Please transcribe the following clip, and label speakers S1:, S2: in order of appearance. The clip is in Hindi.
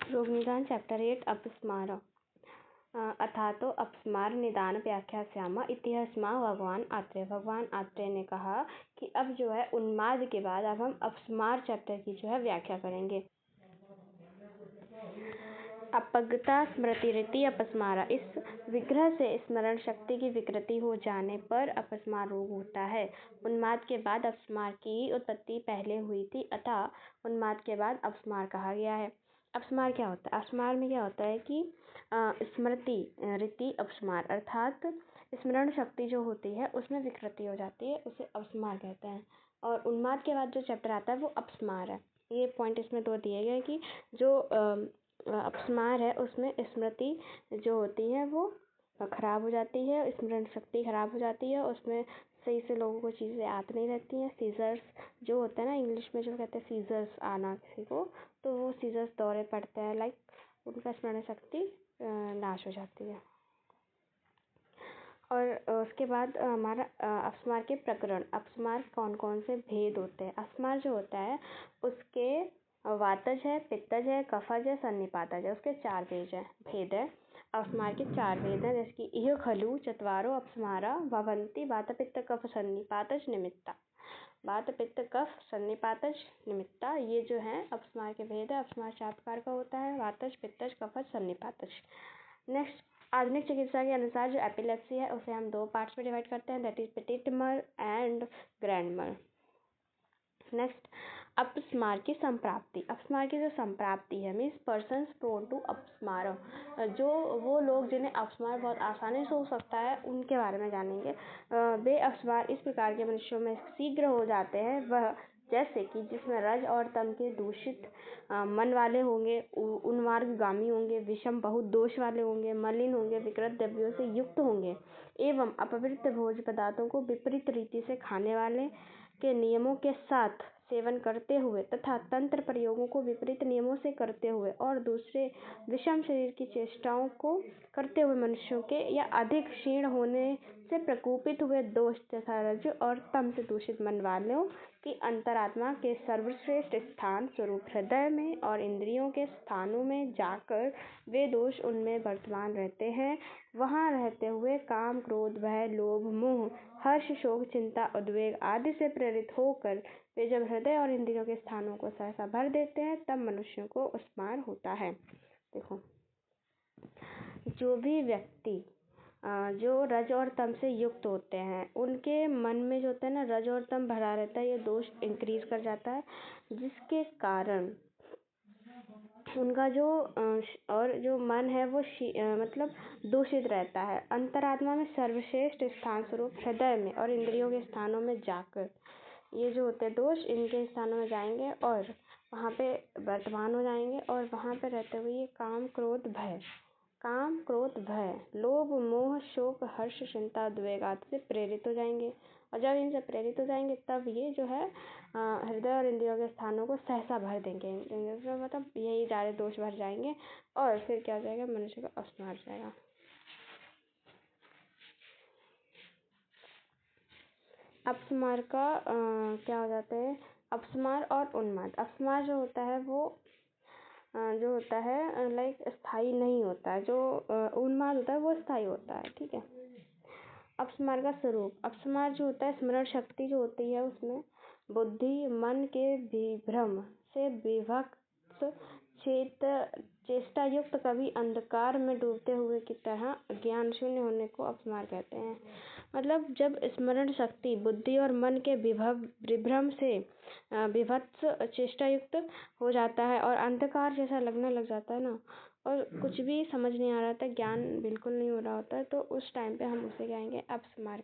S1: रोग निदान चैप्टर 8 अपस्मार अथातो अपस्मार निदान व्याख्यास्याम इतिहासमा भगवान आत्रेय ने कहा कि अब जो है उन्माद के बाद अब हम अपस्मार चैप्टर की जो है व्याख्या करेंगे। अपगता स्मृतिरिति अपस्मारा, इस विग्रह से स्मरण शक्ति की विकृति हो जाने पर अपस्मार रोग होता है। उन्माद के बाद अपस्मार की उत्पत्ति पहले हुई थी अतः उन्माद के बाद अपस्मार कहा गया है। अपस्मार क्या होता है? अपस्मार में क्या होता है कि स्मृति रीति अपस्मार अर्थात स्मरण शक्ति जो होती है उसमें विकृति हो जाती है, उसे अपस्मार कहते हैं। और उन्माद के बाद जो चैप्टर आता है वो अपस्मार है। ये पॉइंट इसमें दो दिए गए कि जो अपस्मार है उसमें स्मृति जो होती है वो खराब हो जाती है, स्मरण शक्ति खराब हो जाती है, उसमें सही से लोगों को चीज़ें याद नहीं रहती हैं। सीजर्स जो होता है ना, इंग्लिश में जो कहते हैं सीजर्स आना किसी को, तो वो सीजर्स दौरे पड़ते हैं, लाइक उनका स्मरण शक्ति नाश हो जाती है। और उसके बाद हमारा अपस्मार के प्रकरण, अपस्मार कौन कौन से भेद होते हैं। अपस्मार जो होता है उसके वातज है, पित्तज है, कफज है, सन्निपातज है, उसके 4 भेद है। अपस्मार के 4 भेद हैं, जैसे कि इह खलु चत्वारो अपस्मारा भवन्ति वात पित्त कफ सन्निपातज निमित्ता। वात पित्त कफ सन्निपातज निमित्ता, ये जो है अपस्मार के भेद है। अपस्मार 4 प्रकार का होता है, वातज, पित्तज, कफज, सन्निपातज। नेक्स्ट, आधुनिक चिकित्सा के अनुसार जो एपिलेप्सी है उसे हम 2 पार्ट्स में डिवाइड करते हैं, दैट इज पेटिट मर एंड ग्रैंड मर। नेक्स्ट, अपस्मार की संप्राप्ति। अपस्मार की जो संप्राप्ति है मीन्स पर्सन्स प्रोन टू अपस्मार, जो वो लोग जिन्हें अपस्मार बहुत आसानी से हो सकता है उनके बारे में जानेंगे। वे अपस्मार इस प्रकार के मनुष्यों में शीघ्र हो जाते हैं, वह जैसे कि जिसमें रज और तम के दूषित मन वाले होंगे, उन्मार्गगामी होंगे, विषम बहुत दोष वाले होंगे, मलिन होंगे, विकृत द्रव्यों से युक्त होंगे एवं अपवित्र भोज्य पदार्थों को विपरीत रीति से खाने वाले के नियमों के साथ सेवन करते हुए तथा तंत्र प्रयोगों को विपरीत नियमों से करते हुए और दूसरे विषम शरीर की चेष्टाओं को करते हुए मनुष्यों के या अधिक क्षीण होने से प्रकोपित हुए दोष तथा रज और तम से दूषित मन वालों की अंतरात्मा के सर्वश्रेष्ठ स्थान स्वरूप हृदय में और इंद्रियों के स्थानों में जाकर वे दोष उनमें वर्तमान रहते हैं। वहाँ रहते हुए काम, क्रोध, भय, लोभ, मोह, हर्ष, शोक, चिंता, उद्वेग आदि से प्रेरित होकर वे जब हृदय और इंद्रियों के स्थानों को सहसा भर देते हैं तब मनुष्यों को अपस्मार होता है। देखो, जो भी व्यक्ति जो रज और तम से युक्त होते हैं उनके मन में जो होता है ना रज और तम भरा रहता है, ये दोष इंक्रीज कर जाता है, जिसके कारण उनका जो और जो मन है वो मतलब दूषित रहता है। अंतरात्मा में सर्वश्रेष्ठ स्थान स्वरूप हृदय में और इंद्रियों के स्थानों में जाकर ये जो होते हैं दोष इनके स्थानों में जाएंगे और वहाँ पे वर्तमान हो जाएंगे और वहाँ पे रहते हुए ये काम, क्रोध, भय, लोभ, मोह, शोक, हर्ष, चिंता, उद्वेग आदि से प्रेरित हो जाएंगे। और जब इनसे प्रेरित हो जाएंगे तब ये जो है हृदय और इंद्रियों के स्थानों को सहसा भर देंगे, मतलब यही सारे दोष भर जाएंगे और फिर क्या हो जाएगा, मनुष्य का अपस्मार हो जाएगा। अपस्मार का क्या हो जाता है, अपस्मार और उन्माद। अपस्मार जो होता है वो जो होता है लाइक स्थायी नहीं होता है, जो उन्माद होता है वो स्थायी होता है, ठीक है। अपस्मार का स्वरूप, अपस्मार जो होता है स्मरण शक्ति जो होती है उसमें बुद्धि मन के विभ्रम से विभक्त चेष्टा युक्त कभी अंधकार में डूबते हुए की तरह ज्ञान शून्य होने को अपस्मार कहते हैं। मतलब जब स्मरण शक्ति बुद्धि और मन के विभ्रम से विभत्स चेष्टा युक्त हो जाता है और अंधकार जैसा लगने लग जाता है ना, और कुछ भी समझ नहीं आ रहा था, ज्ञान बिल्कुल नहीं हो रहा होता है, तो उस टाइम पे हम उसे कहेंगे अपस्मार।